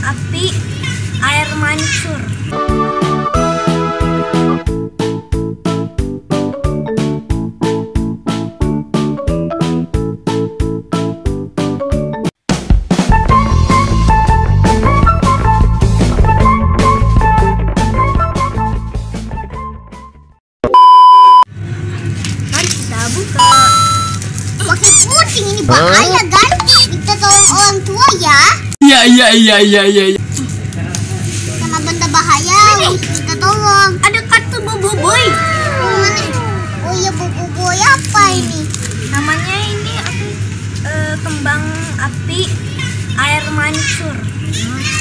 api air mancur. Mari kita buka. Pakai kucing ini bahaya guys. Kita tolong orang tua ya. Iya. Sama benda bahaya. Kita tolong. Ada kartu boboiboy. Mana? Oh iya boboiboy apa ini? Namanya ini kembang api air mancur.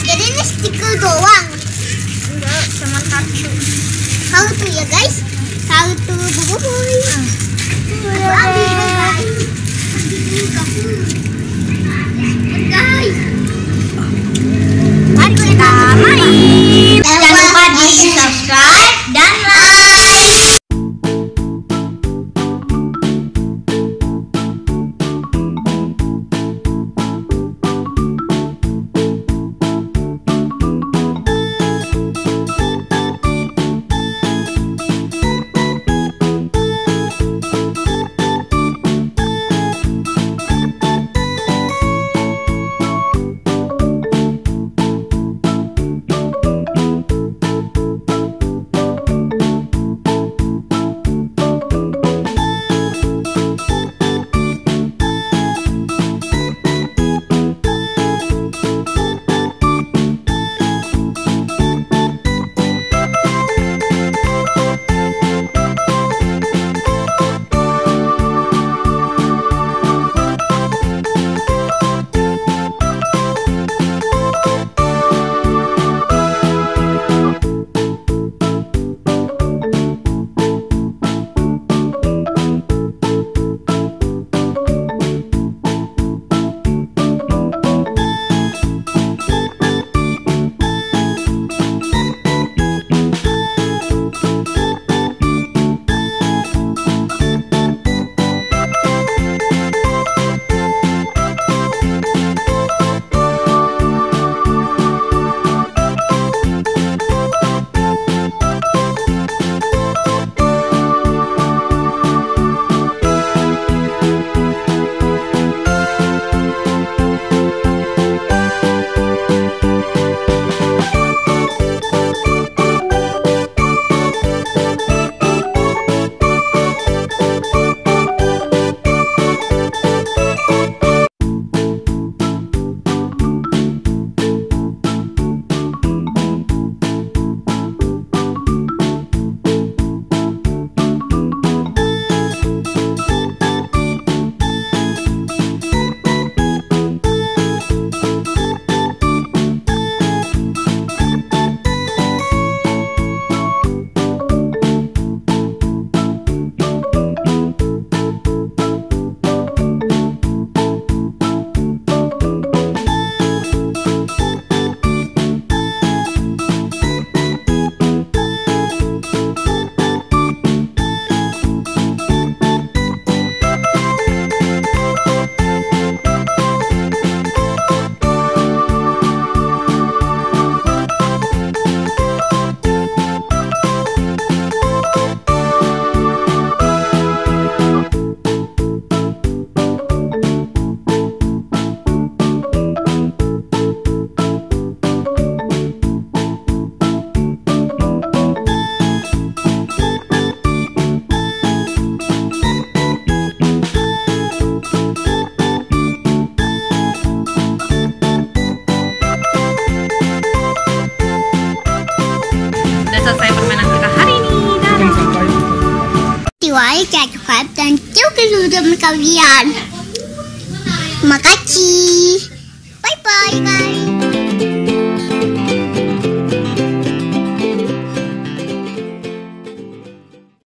Jadi ini stiker doang. Enggak, cuma kartu. Kartu ya guys. Kartu boboiboy. Guys. Mari kita main. Jangan lupa di subscribe dan like. Selesai permainan kita hari ini. Subscribe dan juga teman kalian. Terima kasih.